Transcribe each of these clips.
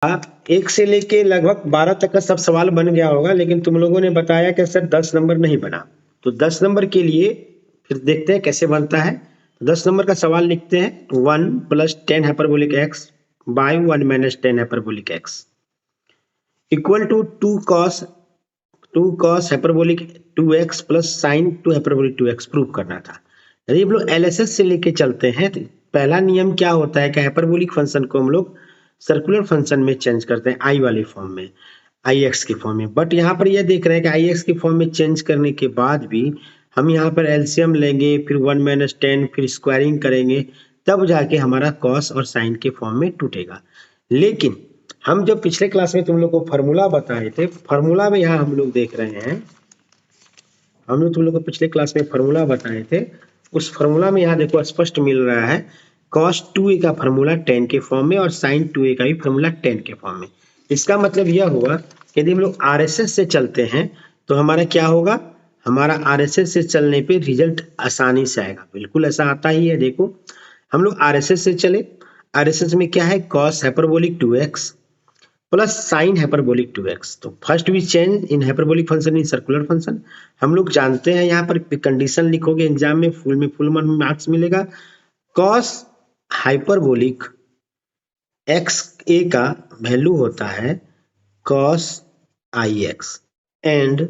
एक से लेके लगभग 12 तक का सब सवाल बन गया होगा, लेकिन तुम लोगों ने बताया कि सर 10 नंबर नहीं बना। तो 10 नंबर के लिए फिर देखते हैं कैसे बनता है। 10 नंबर का सवाल लिखते हैं 1 + 10 hyperbolic x by 1 - 10 hyperbolic x equal to 2 cos hyperbolic 2x plus sine 2 hyperbolic 2x prove करना था। यदि हम लोग एलएसएस से लेके चलते हैं तो पहला नियम क्या होता है कि हाइपरबोलिक फंक्शन को हम लोग सर्कुलर फंक्शन में चेंज करते हैं आई वाले फॉर्म में, आई एक्स के फॉर्म में। बट यहाँ पर यह देख रहे हैं कि आई एक्स के फॉर्म में चेंज करने के बाद भी हम यहाँ पर एलसीएम लेंगे, फिर 1 - 10, फिर स्क्वायरिंग करेंगे, तब जाके हमारा कॉस और साइन के फॉर्म में टूटेगा। लेकिन हम जो पिछले क्लास में तुम लोग को फार्मूला बताए थे, फार्मूला में यहाँ हम लोग देख रहे हैं, हम लोग तुम लोग को पिछले क्लास में फार्मूला बताए थे, उस फार्मूला में यहाँ देखो स्पष्ट मिल रहा है cos 2a का फार्मूला 10 के फॉर्म में और sin 2a का भी फार्मूला 10 के फॉर्म में। इसका मतलब यह होगा कि यदि हम लोग आरएसएस से चलते हैं तो हमारा क्या होगा, हमारा आरएसएस से चलने पे रिजल्ट आसानी से आएगा। बिल्कुल ऐसा आता ही है। देखो हम लोग आरएसएस से चले, आरएसएस में क्या है cos hyperbolic 2x plus sine hyperbolic 2x। तो first we change in hyperbolic function in circular function. हम लोग जानते हैं यहाँ पर कंडीशन लिखोगे एग्जाम में फुल मार्क्स मिलेगा। cos हाइपरबोलिक एक्स ए का वैल्यू होता है cos i x and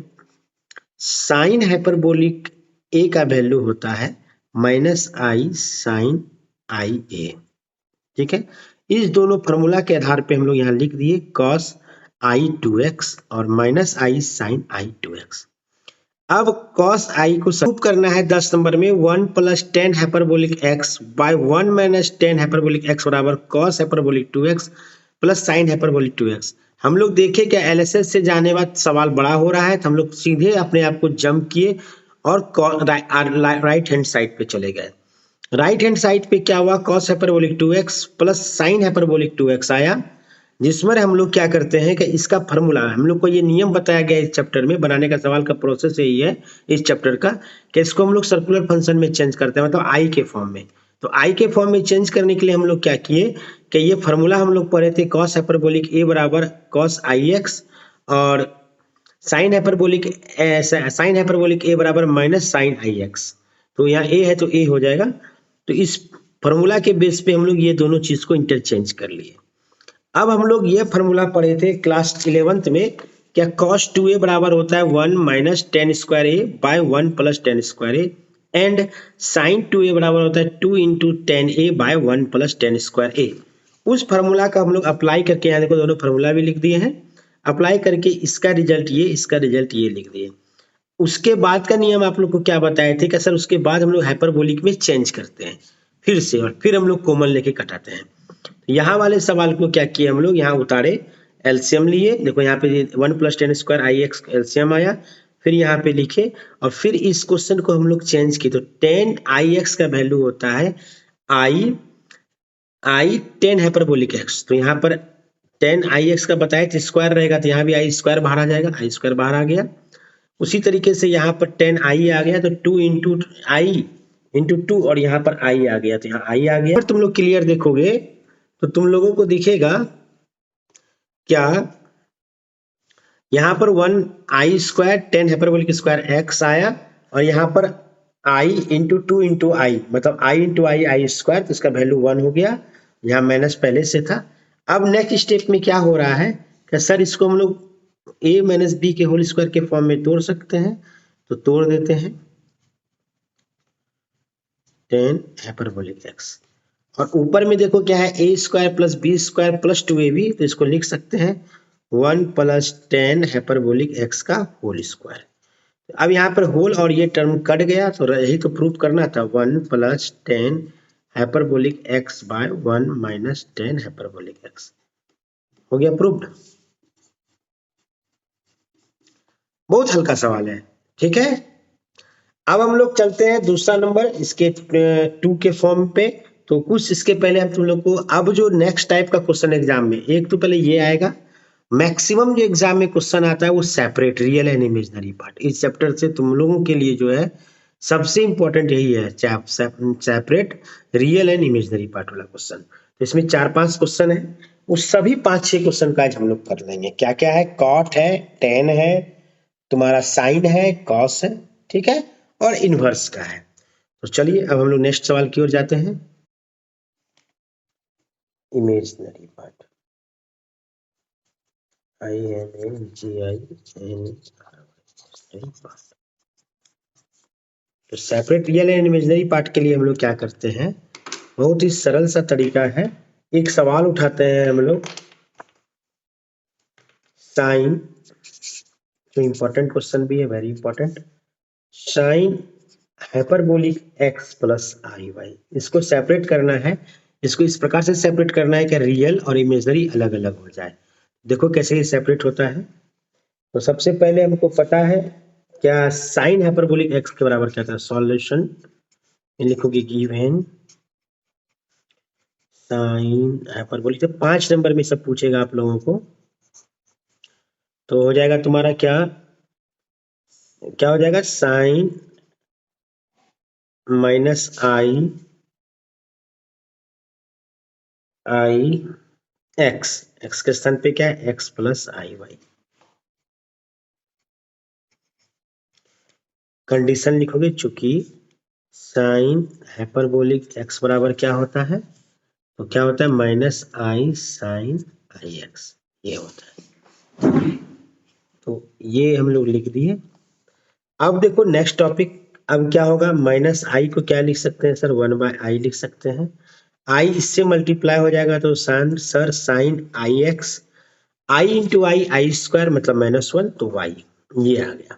sine hyperbolic a का वैल्यू होता है -i साइन आई ए। ठीक है, इस दोनों फॉर्मूला के आधार पे हम लोग यहाँ लिख दिए cos i2x और -i sin i2x। अब cos i को प्रूव करना है 10 नंबर में 1 + 10 hyperbolic x by 1 - 10 hyperbolic x बराबर cos hyperbolic 2x plus sine hyperbolic 2x। हम लोग देखें क्या एलएसएस से जाने बाद सवाल बड़ा हो रहा है, तो हम लोग सीधे अपने आप को जंप किए और राइट हैंड साइड पे चले गए। राइट हैंड साइड पे क्या हुआ, cos hyperbolic 2x plus sine hyperbolic 2x आया, जिसमें हम लोग क्या करते हैं कि इसका फार्मूला, हम लोग को ये नियम बताया गया इस चैप्टर में, बनाने का सवाल का प्रोसेस यही है इस चैप्टर का, कि इसको हम लोग सर्कुलर फंक्शन में चेंज करते हैं, मतलब आई के फॉर्म में। तो आई के फॉर्म में चेंज करने के लिए हम लोग क्या किए कि ये फार्मूला हम लोग पढ़े थे cos हाइपरबोलिक a बराबर cos आई एक्स और साइन हाइपरबोलिक a बराबर माइनस साइन आई एक्स। तो यहाँ a है तो a हो जाएगा। तो इस फार्मूला के बेस पे हम लोग ये दोनों चीज को इंटरचेंज कर लिए। अब हम लोग ये फार्मूला पढ़े थे क्लास 11th में, क्या cos 2a बराबर होता है 1 - 10 square a by 1 + 10 square a and sin 2a बराबर होता है 2 × 10a बाय 1 + 10 स्क्वायर a। उस फार्मूला का हम लोग अप्लाई करके यहाँ देखो दोनों फार्मूला भी लिख दिए हैं, अप्लाई करके इसका रिजल्ट ये, इसका रिजल्ट ये लिख दिए। उसके बाद का नियम आप लोग को क्या बताए थे कि सर उसके बाद हम लोग हाइपरबोलिक में चेंज करते हैं फिर से, और फिर हम लोग कॉमन लेके कटाते हैं। यहाँ वाले सवाल को क्या किए हम लोग, यहाँ उतारे, एलसीएम लिए, देखो यहाँ पे 1 + 10 स्क्वायर आई एक्स एलसीएम आया, फिर यहाँ पे लिखे और फिर इस क्वेश्चन को हम लोग चेंज किए। तो 10 आई एक्स का वैल्यू होता है आई 10 हाइपरबोलिक एक्स। तो यहाँ पर 10 आई एक्स का बताया तो स्क्वायर रहेगा, तो यहाँ भी आई स्क्वायर बाहर आ जाएगा, आई स्क्वायर बाहर आ गया। उसी तरीके से यहाँ पर 10 आई आ गया तो 2 × i × 2 और यहाँ पर i आ गया, तो यहाँ i आ गया। तुम लोग क्लियर देखोगे तो तुम लोगों को दिखेगा क्या, यहाँ पर 1 आई स्क्वायर 10 हाइपरबोलिक स्क्वायर x आया और यहाँ पर i × 2 × i, मतलब i × i स्क्वायर, तो इसका वैल्यू 1 हो गया, यहाँ माइनस पहले से था। अब नेक्स्ट स्टेप में क्या हो रहा है कि सर इसको हम लोग a - b के होल स्क्वायर के फॉर्म में तोड़ सकते हैं, तो तोड़ देते हैं 10 हाइपरबोलिक x और ऊपर में देखो क्या है a square plus b square plus 2ab, तो इसको लिख सकते हैं 1 + 10 हाइपरबोलिक x का होल स्क्वायर। अब यहाँ पर होल और ये टर्म कट गया, तो यही तो प्रूफ करना था 1 + 10 hyperbolic x by 1 - 10 hyperbolic x हो गया प्रूफ्ड। बहुत हल्का सवाल है, ठीक है। अब हम लोग चलते हैं दूसरा नंबर इसके 2 के फॉर्म पे। तो कुछ इसके पहले हम तुम लोग को, अब जो नेक्स्ट टाइप का क्वेश्चन एग्जाम में, एक तो पहले ये आएगा, मैक्सिमम जो एग्जाम में क्वेश्चन आता है वो separate real and imaginary part. इस चैप्टर से तुम लोगों के लिए जो है सबसे इंपॉर्टेंट यही है, separate real and imaginary part वाला क्वेश्चन। तो इसमें 4-5 क्वेश्चन है, उस सभी 5-6 क्वेश्चन का आज हम लोग कर लेंगे। क्या क्या है, कॉट है, टेन है, तुम्हारा साइन है, कॉस है, ठीक है, और इनवर्स का है। तो चलिए अब हम लोग नेक्स्ट सवाल की ओर जाते हैं। Imaginary part, IMAGINRY part. तो separate real and imaginary part के लिए हम लोग क्या करते हैं, बहुत ही सरल सा तरीका है। एक सवाल उठाते हैं हम लोग, साइन, जो इंपॉर्टेंट क्वेश्चन भी है, very important, sine hyperbolic x plus i y, इसको सेपरेट करना है। इसको इस प्रकार से सेपरेट करना है कि रियल और इमेजिनरी अलग अलग हो जाए। देखो कैसे ये सेपरेट होता है। तो सबसे पहले हमको पता है क्या, साइन हाइपरबोलिक x के बराबर क्या था, सॉल्यूशन लिखोगे गिवन साइन हाइपरबोलिक, तो 5 नंबर में सब पूछेगा आप लोगों को। तो हो जाएगा तुम्हारा क्या क्या हो जाएगा, साइन माइनस आई एक्स, एक्स के स्थान पे क्या है, x plus i Y. Condition लिखोगे, चूंकि साइन हाइपरबोलिक एक्स बराबर क्या होता है, तो क्या होता है minus i sign i x, ये होता है। तो ये हम लोग लिख दिए। अब देखो नेक्स्ट टॉपिक, अब क्या होगा, माइनस आई को क्या लिख सकते हैं सर, 1/i लिख सकते हैं। आई इससे मल्टीप्लाई हो जाएगा तो sir sign i x, I into I square मतलब -1, तो y, ये आ गया।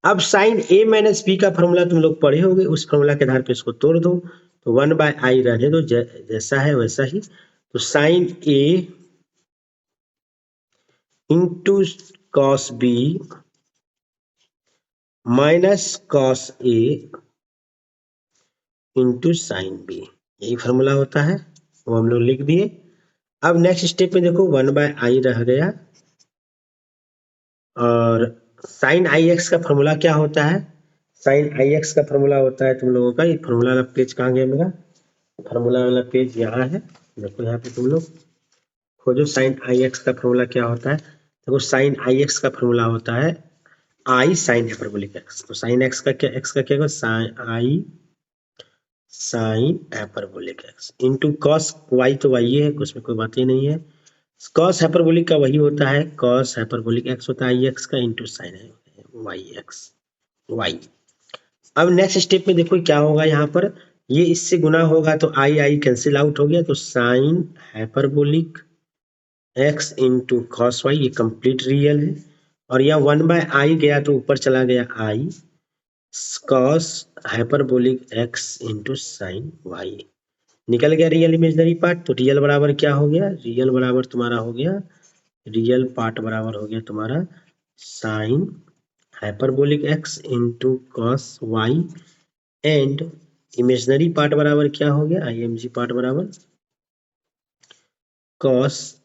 अब साइन a माइनस बी का फॉर्मूला तुम लोग पढ़े होगे, उस फॉर्मूला के आधार पे इसको तोड़ दो, तो 1/i रहने दो, जैसा है वैसा ही। तो sine a into cos b minus cos a into sine b, यही फॉर्मूला होता है, वो हम लोग लिख दिए। अब नेक्स्ट स्टेप में देखो 1/i रह गया, और साइन आई एक्स का फॉर्मूला क्या होता है, साइन आई एक्स का फॉर्मूला होता है तुम लोगों का, ये फॉर्मूला वाला पेज कहाँ गया मेरा, फॉर्मूला वाला पेज यहाँ है, देखो यहाँ पे तुम लोग खोजो साइन आई एक्स का फॉर्मूला क्या होता है। देखो साइन आई एक्स का फॉर्मूला होता है आई साइन हाइपरबोलिक एक्स, तो साइन एक्स का क्या, एक्स का क्या होगा, sine i sine hyperbolic x into cos y, तो वाई है, उसमें कोई बात ही नहीं है। कॉस हाइपरबोलिक का वही होता है, कॉस हाइपरबोलिक एक्स होता है आई एक्स का, into sine y x y. अब नेक्स्ट स्टेप में देखो क्या होगा, यहाँ पर ये इससे गुना होगा तो आई आई कैंसिल आउट हो गया, तो sine hyperbolic x into cos y, ये कंप्लीट रियल है, और यह 1/i गया तो ऊपर चला गया i cos hyperbolic x into sine y, निकल गया रियल इमेजनरी पार्ट। तो रियल बराबर क्या हो गया, रियल बराबर तुम्हारा हो गया, रियल पार्ट बराबर हो गया तुम्हारा sine hyperbolic x into cos y, and imaginary part बराबर क्या हो गया, IMG पार्ट बराबर cos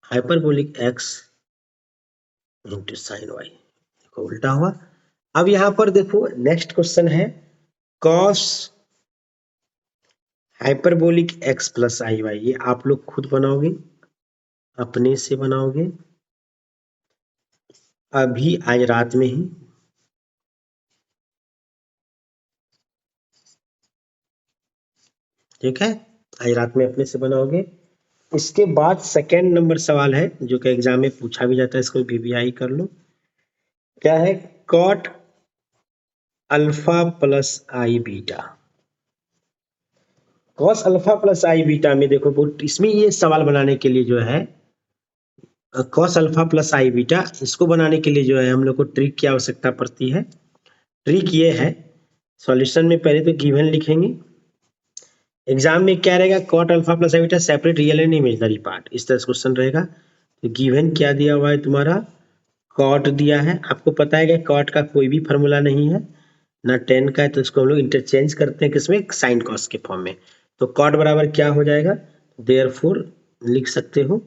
hyperbolic x into sine y, देखो उल्टा हुआ। अब यहां पर देखो नेक्स्ट क्वेश्चन है, cos hyperbolic x plus i y, ये आप लोग खुद बनाओगे, अपने से बनाओगे अभी आज रात में ही, ठीक है, आज रात में अपने से बनाओगे। इसके बाद सेकेंड नंबर सवाल है जो कि एग्जाम में पूछा भी जाता है, इसको VBI कर लो। क्या है, cot alpha plus i beta, cos alpha plus i beta में देखो इसमें ये सवाल बनाने के लिए जो है cos alpha plus i beta, इसको बनाने के लिए जो है हम लोग को ट्रिक की आवश्यकता पड़ती है। ट्रिक ये है, सॉल्यूशन में पहले तो गिवन लिखेंगे, एग्जाम में क्या रहेगा, cot alpha plus i beta separate real and imaginary part, इस तरह से क्वेश्चन रहेगा। तो गिवन क्या दिया हुआ है तुम्हारा, कॉट दिया है, आपको पता है कि कॉट का कोई भी फॉर्मूला नहीं है ना टेन का है, तो इसको हम लोग इंटरचेंज करते हैं किसमें, साइन कॉस के फॉर्म में। तो कॉट बराबर क्या हो जाएगा, देयरफॉर लिख सकते हो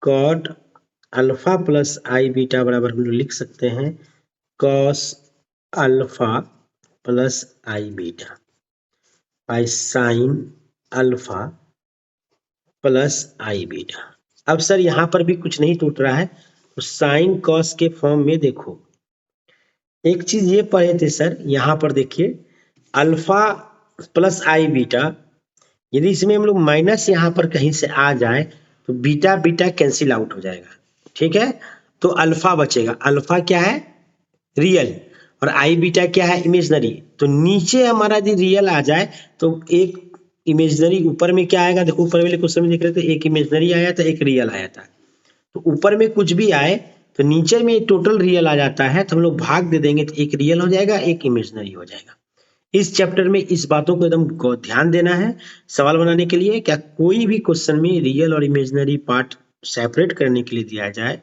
cot alpha plus i beta बराबर हम लोग लिख सकते हैं cos alpha plus i beta by sine alpha plus i beta. अब सर यहाँ पर भी कुछ नहीं टूट रहा है, तो साइन कॉस के फॉर्म में देखो एक चीज ये पढ़े थे सर, यहाँ पर देखिए अल्फा प्लस आई बीटा, यदि इसमें हम लोग माइनस यहाँ पर कहीं से आ जाए तो बीटा बीटा कैंसिल आउट हो जाएगा, ठीक है। तो अल्फा बचेगा, अल्फा क्या है रियल और आई बीटा क्या है इमेजनरी। तो नीचे हमारा यदि रियल आ जाए तो एक इमेजनरी, ऊपर में क्या आएगा देखो, ऊपर वाले क्वेश्चन में देख रहे थे एक इमेजनरी आया था एक रियल आया था, तो ऊपर में कुछ भी आए तो नीचे में टोटल रियल आ जाता है, तो हम लोग भाग दे देंगे तो एक रियल हो जाएगा एक इमेजनरी हो जाएगा। इस चैप्टर में इस बातों को एकदम ध्यान देना है सवाल बनाने के लिए। क्या कोई भी क्वेश्चन में रियल और इमेजनरी पार्ट सेपरेट करने के लिए दिया जाए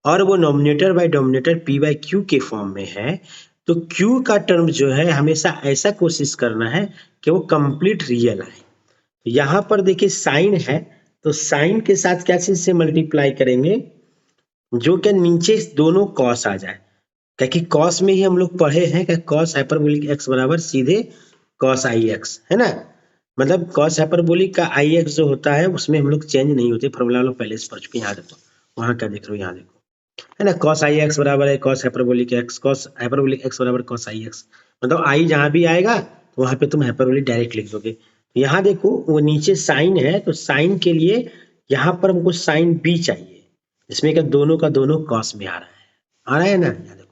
और वो numerator by denominator p by q के फॉर्म में है, तो क्यू का टर्म जो है हमेशा ऐसा कोशिश करना है कि वो कंप्लीट रियल आए। यहाँ पर देखिए साइन है, तो साइन के साथ क्या चीज से मल्टीप्लाई करेंगे, जो कि नीचे दोनों कॉस आ जाए, क्योंकि कॉस में ही हम लोग पढ़े हैं कि कॉस हाइपरबोलिक एक्स बराबर सीधे कॉस आई एक्स है ना, मतलब कॉस हाइपरबोलिक का आई एक्स जो होता है उसमें हम लोग चेंज नहीं होते, फॉर्मूला हम लोग पहले से पढ़ चुके हैं। यहाँ देखो, वहाँ क्या देख रहे हो, यहाँ देखो है ना, कॉस आई एक्स बराबर है cos hyperbolic x, cos hyperbolic x बराबर कॉस आई एक्स, मतलब आई जहां भी आएगा तो वहां पे तुम हाइपरबोलिक डायरेक्ट लिख दोगे। तो यहाँ देखो वो नीचे साइन है, तो साइन के लिए यहाँ पर हमको साइन बी चाहिए, इसमें क्या दोनों का दोनों कॉस में आ रहा है ना, यहाँ देखो।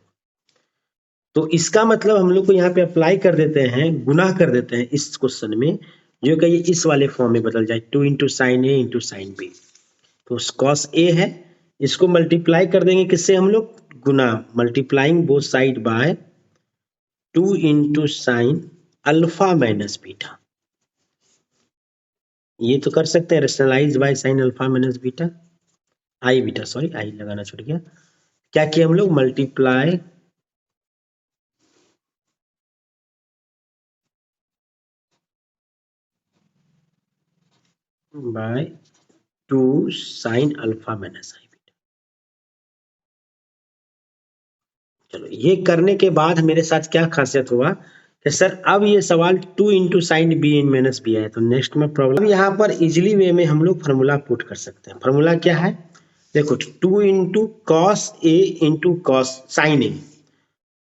तो इसका मतलब हम लोग को यहाँ पे अप्लाई कर देते हैं, गुना कर देते हैं इस क्वेश्चन में, जो कि ये इस वाले फॉर्म में बदल जाए, 2 into sine a into sine b. तो कॉस ए है, इसको मल्टीप्लाई कर देंगे किससे हम लोग, गुना, multiplying both side by 2 into sine alpha minus beta. ये तो कर सकते हैं, rationalise by sine alpha minus beta, i beta, sorry i लगाना छूट गया। क्या किया हम लोग, multiply by 2 sine alpha minus i beta. चलो ये करने के बाद मेरे साथ क्या खासियत हुआ कि सर अब ये सवाल 2 into sine b in minus b है, तो नेक्स्ट में प्रॉब्लम यहाँ पर इजिली वे में हम लोग फॉर्मूला पुट कर सकते हैं। फॉर्मूला क्या है देखो, 2 into cos a into cos sine A,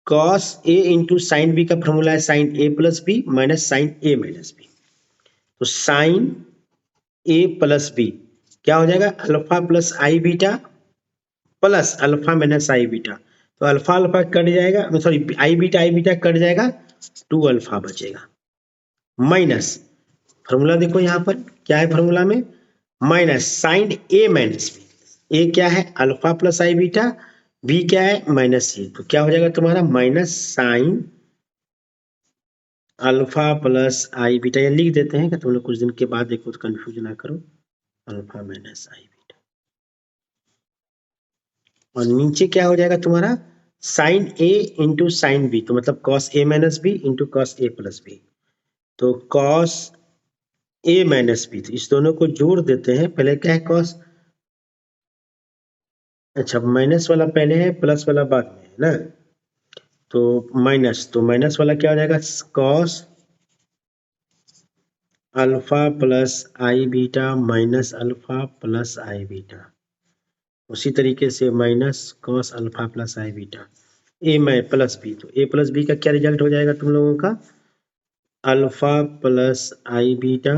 cos a into sine B का फॉर्मूला है साइन ए प्लस बी माइनस साइन ए माइनस बी। तो साइन ए प्लस बी क्या हो जाएगा, alpha plus i beta plus alpha minus i beta. तो alpha alpha cut जाएगा, sorry I beta cut जाएगा, 2 alpha बचेगा, माइनस फॉर्मूला देखो यहाँ पर क्या है फॉर्मूला में, माइनस साइन ए माइनस बी, ए क्या है alpha plus i beta, B क्या है माइनस सी, तो क्या हो जाएगा तुम्हारा minus sine alpha plus i beta. ये लिख देते हैं कि तुम लोग कुछ दिन के बाद देखो तो कंफ्यूज ना करो, अल्फा माइनस आई बीटा, और नीचे क्या हो जाएगा तुम्हारा sign a into sine b, तो मतलब cos A minus B into cos A plus B, तो कॉस ए माइनस बी, तो इस दोनों को जोड़ देते हैं, पहले क्या है कॉस, अच्छा माइनस वाला पहले है प्लस वाला बाद में है ना, तो माइनस, तो माइनस वाला क्या हो जाएगा cos alpha plus i beta minus alpha plus i beta, उसी तरीके से minus cos alpha plus i beta A में प्लस बी, तो ए प्लस बी का क्या रिजल्ट हो जाएगा तुम लोगों का, alpha plus i beta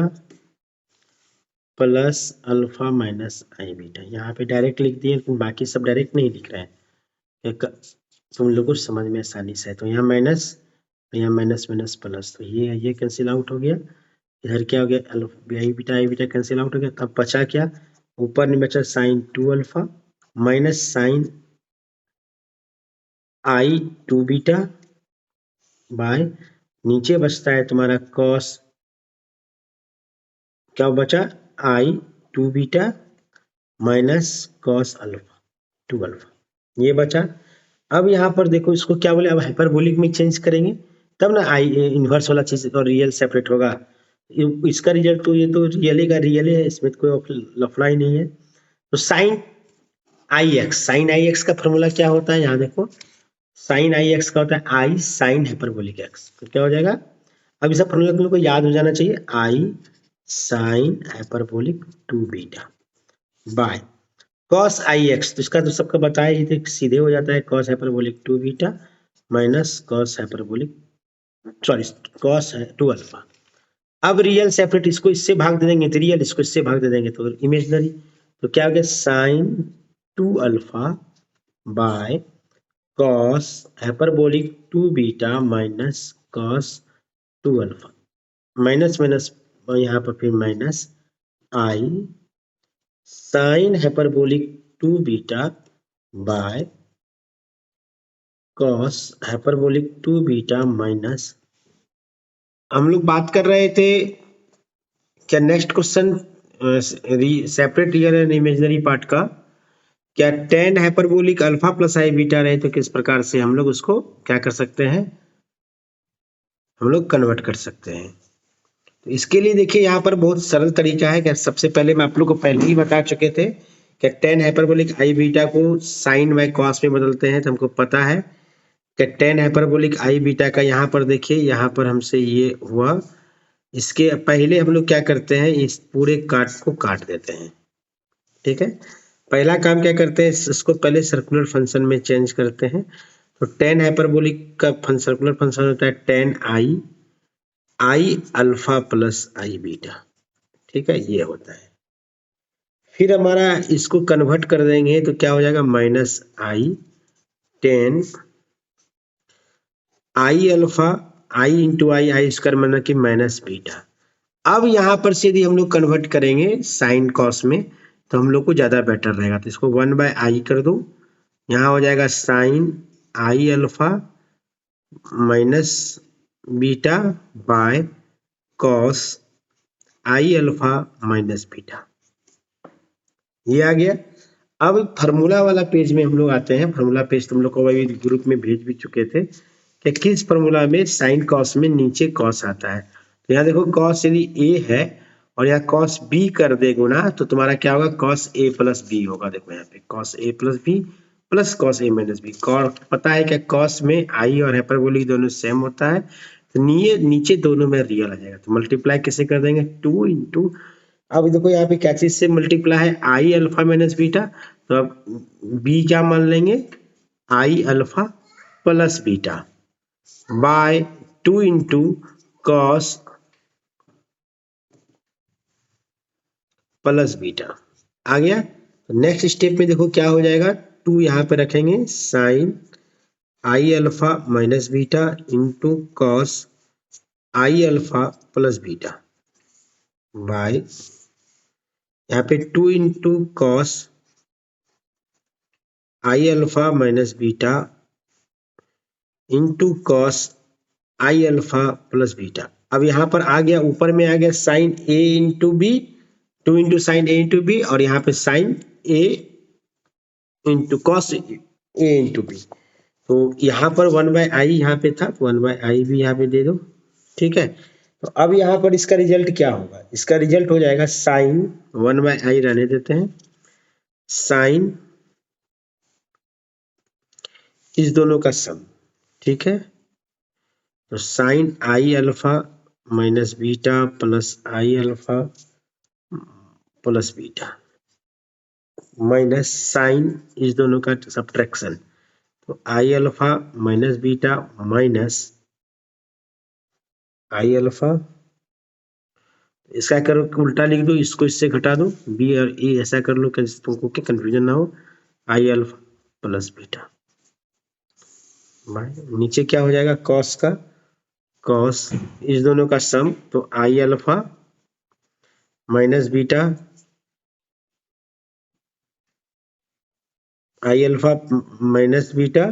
plus alpha minus i beta. यहाँ पे डायरेक्ट लिख दिए, बाकी सब डायरेक्ट नहीं लिख रहे हैं, एक तुम लोगों को समझ में आसानी से है। तो यहाँ माइनस, यहाँ माइनस माइनस प्लस, तो ये कैंसिल आउट हो गया, इधर क्या हो गया आई बीटा कैंसिल आउट हो गया, तब बचा क्या, ऊपर में बचा sine 2 alpha minus sine i 2 beta by, नीचे बचता है तुम्हारा कॉस, क्या बचा i 2 beta minus cos alpha 2 alpha, ये बचा। अब यहाँ पर देखो इसको क्या बोले, अब हाइपरबोलिक में चेंज करेंगे तब ना आई इनवर्स वाला चीज और रियल सेपरेट होगा, इसका रिजल्ट तो ये तो रियल का रियल है, इसमें तो कोई लफड़ा ही नहीं है। तो साइन आई एक्स का फॉर्मूला क्या होता है, यहाँ देखो साइन आई एक्स का होता है आई साइन हाइपरबोलिक एक्स, तो क्या हो जाएगा, अब इसका फॉर्मूला तुम लोग को याद हो जाना चाहिए, i sine hyperbolic 2 beta by cos i x, तो इसका तो सबका बताया ही थे, सीधे हो जाता है cos hyperbolic 2 beta minus cos hyperbolic sorry cos 2 alpha. अब रियल सेपरेट, इसको इससे भाग दे देंगे तो रियल, इसको इससे भाग दे देंगे तो इमेजनरी, तो क्या हो गया sine 2 alpha by cos hyperbolic 2 beta minus cos 2 alpha, minus minus यहाँ पर फिर minus i sine hyperbolic 2 beta by cos hyperbolic 2 beta minus, हम लोग बात कर रहे थे क्या next question separate real and imaginary part का, क्या tan hyperbolic alpha plus i beta रहे तो किस प्रकार से हम लोग उसको क्या कर सकते हैं, हम लोग कन्वर्ट कर सकते हैं। तो इसके लिए देखिए यहाँ पर बहुत सरल तरीका है। क्या सबसे पहले मैं आप लोग को पहले ही बता चुके थे कि टेन हाइपरबोलिक आई बीटा को साइन बाय कॉस में बदलते हैं, तो हमको पता है कि टेन हाइपरबोलिक आई बीटा का यहाँ पर देखिए यहाँ पर हमसे ये हुआ, इसके पहले हम लोग क्या करते हैं इस पूरे काट को काट देते हैं। ठीक है, पहला काम क्या करते हैं इसको पहले सर्कुलर फंक्शन में चेंज करते हैं। तो टेन हाइपरबोलिक का सर्कुलर फंक्शन होता है ten I I alpha plus i beta. ठीक है, ये होता है। फिर हमारा इसको कन्वर्ट कर देंगे तो क्या हो जाएगा minus I ten I alpha I into I I square माना कि माइनस बीटा। अब यहाँ पर से यदि हम लोग कन्वर्ट करेंगे साइन कॉस में तो हम लोग को ज़्यादा बेटर रहेगा, तो इसको 1 बाय आई कर दो, यहाँ हो जाएगा sine i alpha minus beta by cos i alpha minus beta, ये आ गया। अब फार्मूला वाला पेज में हम लोग आते हैं। फार्मूला पेज तुम लोग को अभी ग्रुप में भेज भी चुके थे कि किस फार्मूला में साइन कॉस में नीचे कॉस आता है। तो यहाँ देखो कॉस यदि ए है और यहाँ कॉस बी कर दे गुना तो तुम्हारा क्या होगा कॉस ए प्लस बी होगा। देखो यहाँ पे cos A plus B plus cos A minus B. पता है क्या कॉस में आई और हाइपरबोलिक दोनों सेम होता है, तो नीचे दोनों में रियल आ जाएगा। तो मल्टीप्लाई कैसे कर देंगे 2 इंटू, अब देखो यहाँ पे क्या चीज से मल्टीप्लाई है आई अल्फा माइनस बीटा, तो अब बी क्या मान लेंगे i alpha plus beta by 2 into cos plus beta आ गया। नेक्स्ट स्टेप में देखो क्या हो जाएगा 2 यहाँ पे रखेंगे sine i alpha minus beta into cos i alpha plus beta by यहाँ पे 2 into cos i alpha minus beta into cos i alpha plus beta. अब यहाँ पर आ गया ऊपर में आ गया sine a into b, 2 into sine a into b, और यहाँ पे sine a into cos a into b. तो यहाँ पर 1 बाय आई यहाँ पे था, 1 बाय आई भी यहाँ पे दे दो। ठीक है, तो अब यहाँ पर इसका रिजल्ट क्या होगा, इसका रिजल्ट हो जाएगा साइन 1 बाय आई रहने देते हैं, साइन इस दोनों का सम। ठीक है, तो sine i alpha minus beta plus i alpha plus beta minus sine इस दोनों का सब्ट्रैक्शन, तो i alpha minus beta minus i alpha, इसका करो उल्टा लिख दो, इसको इससे घटा दो, बी और ए ऐसा कर लो कि तुमको क्या कंफ्यूजन ना हो, आई अल्फा प्लस बीटा। नीचे क्या हो जाएगा कॉस का कॉस इस दोनों का सम, तो i alpha minus beta I alpha minus beta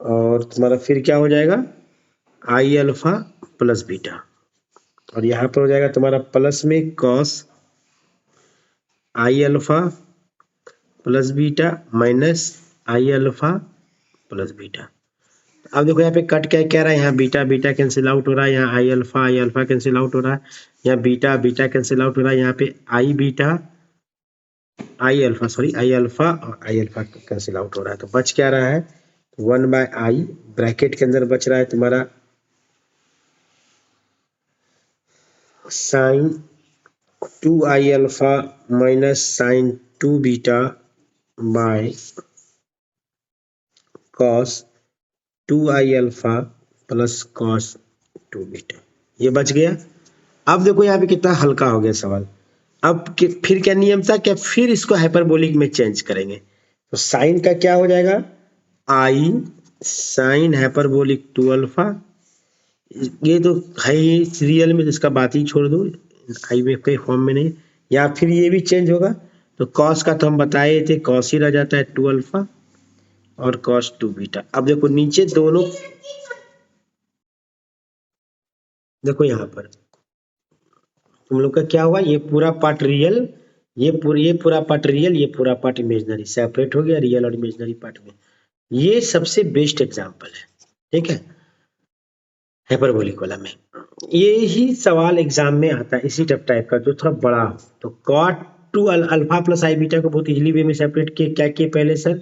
और तुम्हारा फिर क्या हो जाएगा आई अल्फा प्लस बीटा, और यहाँ पर हो जाएगा तुम्हारा प्लस में cos i alpha plus beta minus i alpha plus beta. अब देखो यहाँ पे कट क्या कह रहा है, यहाँ बीटा बीटा कैंसिल आउट हो रहा है, यहाँ आई अल्फा कैंसिल आउट हो रहा है, यहाँ बीटा बीटा कैंसिल आउट हो रहा है, यहाँ पे आई बीटा आई अल्फा और आई अल्फा कैंसिल आउट हो रहा है। तो बच क्या रहा है 1 बाय आई, ब्रैकेट के अंदर बच रहा है तुम्हारा sine 2i alpha minus sine 2 beta by cos 2i alpha plus cos 2 beta. ये बच गया। अब देखो यहाँ पे कितना हल्का हो गया सवाल। अब फिर क्या नियम था, क्या फिर इसको हाइपरबोलिक में चेंज करेंगे। तो साइन का क्या हो जाएगा, आई साइन हाइपरबोलिक 2 अल्फा, ये तो है ही रियल में, तो इसका बात ही छोड़ दो, आई में कोई फॉर्म में नहीं। या फिर ये भी चेंज होगा, तो कॉस का तो हम बताए थे, कॉस ही रह जाता है 2 अल्फा और कॉस 2 बीटा। अब देखो नीचे दोनों, देखो यहाँ पर तुम लोग का क्या हुआ, ये पूरा पार्ट रियल, ये पूरा पार्ट रियल, ये पूरा पार्ट इमेजिनरी, सेपरेट हो गया रियल और इमेजिनरी पार्ट में। ये सबसे बेस्ट एग्जांपल है, ठीक है, हाइपरबोलिक वाला में। ये ही सवाल एग्जाम में आता है इसी टाइप का, जो थोड़ा बड़ा हो। तो cot 2 alpha plus i beta को बहुत इजीली वे में सेपरेट किए। क्या किए पहले सर,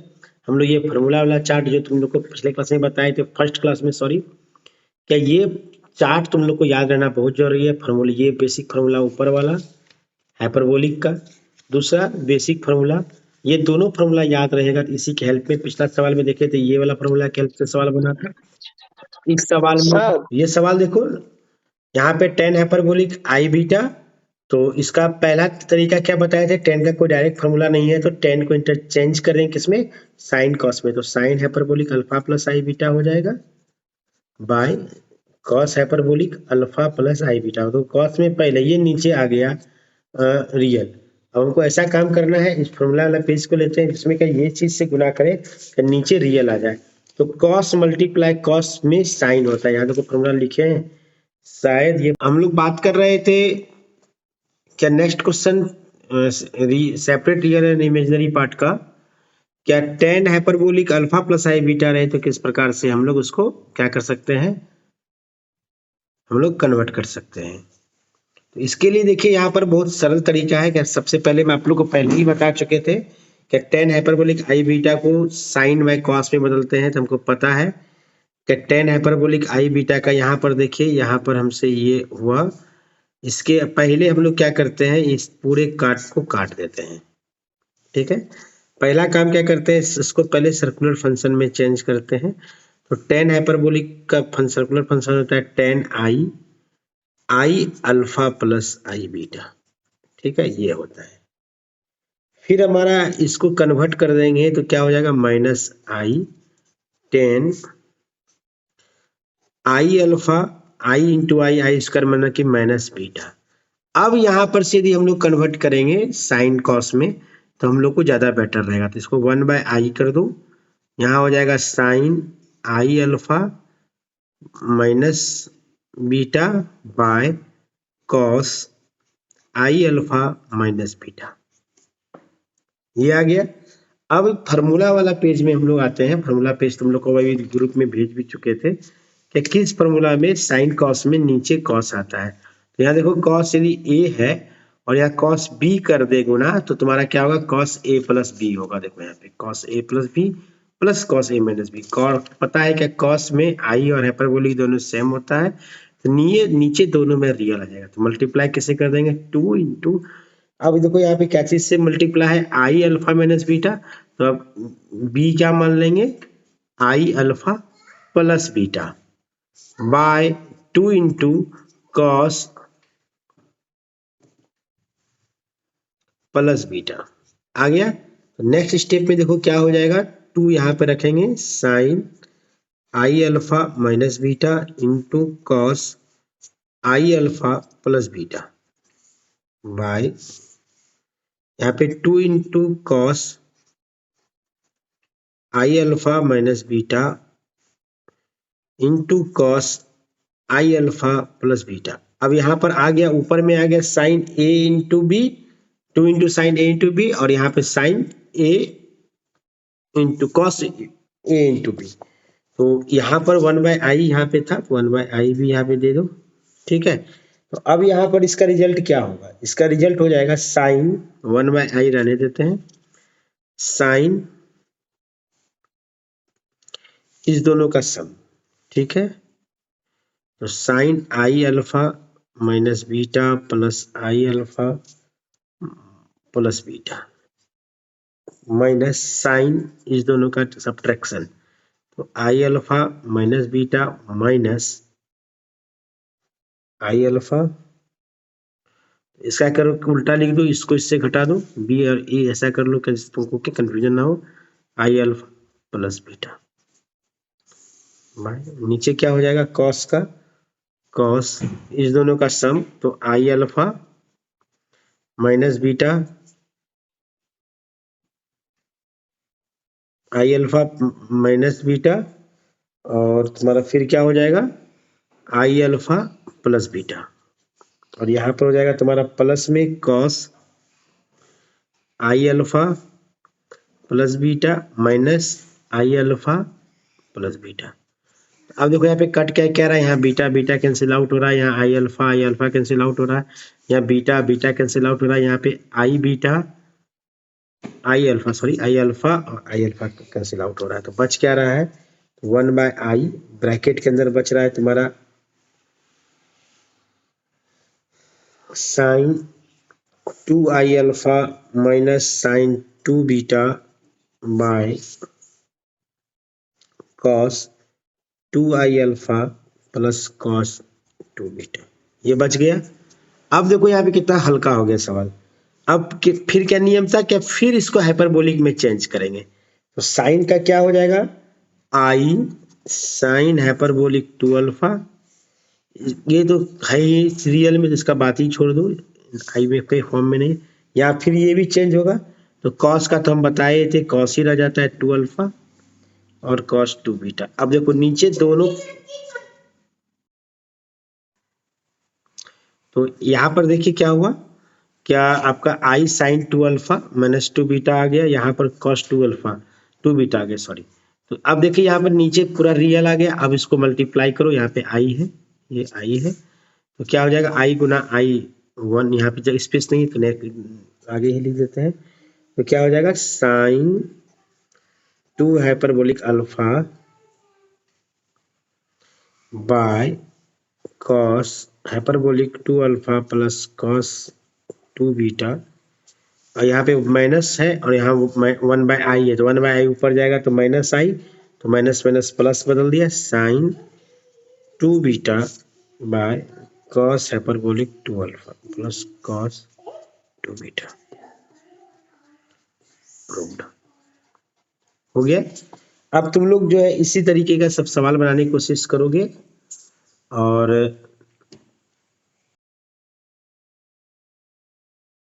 हम लोग ये फार्मूला वाला चार्ट जो तुम लोग को पिछले क्लास में बताए थे, फर्स्ट क्लास में सॉरी, क्या ये चार्ट तुम लोग को याद रहना बहुत जरूरी है। फार्मूला, ये बेसिक फार्मूला ऊपर वाला हाइपरबोलिक का, दूसरा बेसिक फार्मूला, ये दोनों फार्मूला याद रहेगा। इसी के हेल्प में पिछला सवाल में देखे थे, ये वाला फार्मूला के हेल्प से सवाल बना था। इस सवाल में सर ये सवाल देखो, यहाँ पे टेन हाइपरबोलिक आई बीटा, तो इसका पहला तरीका क्या बताया था, टेन का कोई डायरेक्ट फार्मूला नहीं है, तो टेन को इंटरचेंज कर रहे हैं किसमें, साइन कॉस में। तो sine hyperbolic alpha plus i beta हो जाएगा bye cos hyperbolic alpha plus i beta. तो कॉस में पहले ये नीचे आ गया रियल। अब हमको ऐसा काम करना है, इस फॉर्मूला वाला पेज को लेते हैं जिसमें क्या ये चीज से गुना करें कि नीचे रियल आ जाए। तो कॉस मल्टीप्लाई कॉस में साइन होता है, यहाँ देखो फॉर्मूला लिखे हैं, शायद ये हम लोग बात कर रहे थे क्या, next question separate real and imaginary part का, क्या tan hyperbolic alpha plus i beta रहे तो किस प्रकार से हम लोग उसको क्या कर सकते हैं, हम लोग कन्वर्ट कर सकते हैं। तो इसके लिए देखिए यहाँ पर बहुत सरल तरीका है। क्या सबसे पहले मैं आप लोग को पहले ही बता चुके थे कि टेन हाइपरबोलिक आई बीटा को साइन बाय कॉस में बदलते हैं, तो हमको पता है कि टेन हाइपरबोलिक आई बीटा का यहाँ पर देखिए, यहाँ पर हमसे ये हुआ, इसके पहले हम लोग क्या करते हैं, इस पूरे काट को काट देते हैं, ठीक है। पहला काम क्या करते हैं, इसको पहले सर्कुलर फंक्शन में चेंज करते हैं। तो टेन हाइपरबोलिक का सर्कुलर फंक्शन होता है ten I alpha plus i beta, ठीक है, ये होता है। फिर हमारा इसको कन्वर्ट कर देंगे तो क्या हो जाएगा, minus I ten I alpha, I into I, I square माना कि माइनस बीटा। अब यहाँ पर से यदि हम लोग कन्वर्ट करेंगे साइन कॉस में, तो हम लोग को ज़्यादा बेटर रहेगा। तो इसको 1/i कर दो, यहाँ हो जाएगा sine i alpha minus beta by cos i alpha minus beta, ये आ गया। अब फार्मूला वाला पेज में हम लोग आते हैं। फार्मूला पेज तुम लोग को अभी ग्रुप में भेज भी चुके थे कि किस फार्मूला में साइन कॉस में नीचे कॉस आता है। तो यहाँ देखो कॉस यदि ए है और यहाँ कॉस बी कर दे गुना, तो तुम्हारा क्या होगा, कॉस ए प्लस बी होगा। देखो यहाँ पे cos A plus B plus cos A minus B. पता है क्या, कॉस में आई और हाइपरबोलिक दोनों सेम होता है, तो नीचे दोनों में रियल आ जाएगा। तो मल्टीप्लाई कैसे कर देंगे, 2 इंटू, अब देखो यहाँ पे क्या चीज से मल्टीप्लाई है, आई अल्फा माइनस बीटा, तो अब बी क्या मान लेंगे, i alpha plus beta by 2 into cos plus beta आ गया। तो नेक्स्ट स्टेप में देखो क्या हो जाएगा, 2 यहाँ पे रखेंगे sine i alpha minus beta into cos i alpha plus beta by, यहाँ पे 2 into cos i alpha minus beta into cos i alpha plus beta. अब यहाँ पर आ गया, ऊपर में आ गया sine a into b, 2 into sine a into b, और यहाँ पे sine a into cos a into b. तो यहाँ पर 1/i यहाँ पे था, 1/i भी यहाँ पे दे दो, ठीक है। तो अब यहाँ पर इसका रिजल्ट क्या होगा, इसका रिजल्ट हो जाएगा साइन 1/i रहने देते हैं, साइन इस दोनों का सम, ठीक है। तो sine i alpha minus beta plus i alpha plus beta minus sine इस दोनों का सब्ट्रैक्शन, तो i alpha minus beta minus i alpha, इसका करो उल्टा लिख दो, इसको इससे घटा दो, बी और ए ऐसा कर लो कि तुमको क्या कंफ्यूजन ना हो, आई अल्फा प्लस बीटा। नीचे क्या हो जाएगा, कॉस का कॉस इस दोनों का सम, तो i alpha minus beta I alpha minus beta और तुम्हारा फिर क्या हो जाएगा आई अल्फा प्लस बीटा, और यहाँ पर हो जाएगा तुम्हारा प्लस में cos i alpha plus beta minus i alpha plus beta. अब देखो यहाँ पे कट क्या कह रहा है, यहाँ बीटा बीटा कैंसिल आउट हो रहा है, यहाँ आई अल्फा कैंसिल आउट हो रहा है, यहाँ बीटा बीटा कैंसिल आउट हो रहा है, यहाँ पे आई बीटा आई अल्फा और आई अल्फा कैंसिल आउट हो रहा है, तो बच क्या रहा है 1/i, ब्रैकेट के अंदर बच रहा है तुम्हारा sine 2i alpha minus sine 2 beta by cos 2i alpha plus cos 2 beta, ये बच गया। अब देखो यहाँ पे कितना हल्का हो गया सवाल। अब फिर क्या नियम था, क्या फिर इसको हाइपरबोलिक में चेंज करेंगे, तो साइन का क्या हो जाएगा आई साइन हाइपरबोलिक 2 अल्फा, ये तो है ही रियल में, इसका बात ही छोड़ दो, आई में के फॉर्म में नहीं, या फिर ये भी चेंज होगा, तो कॉस का तो हम बताए थे कॉस ही रह जाता है 2 अल्फा और कॉस 2 बीटा। अब देखो नीचे दोनों, तो यहाँ पर देखिए क्या हुआ, क्या आपका आई साइन 2 अल्फा माइनस 2 बीटा आ गया, यहाँ पर कॉस 2 अल्फा 2 बीटा आ गया सॉरी। तो अब देखिए यहाँ पर नीचे पूरा रियल आ गया, अब इसको मल्टीप्लाई करो, यहाँ पे आई है, ये आई है, तो क्या हो जाएगा आई गुना आई 1, यहाँ पे जब स्पेस नहीं है तो आगे ही लिख देते हैं, तो क्या हो जाएगा sine 2 hyperbolic alpha by cos hyperbolic 2 alpha plus cos 2 beta, और यहाँ पे माइनस है और यहाँ 1/i है, तो 1/i ऊपर जाएगा तो माइनस आई, तो माइनस माइनस प्लस बदल दिया, sine 2 beta by cos hyperbolic 2 alpha plus cos 2 beta, proved हो गया। अब तुम लोग जो है इसी तरीके का सब सवाल बनाने की कोशिश करोगे, और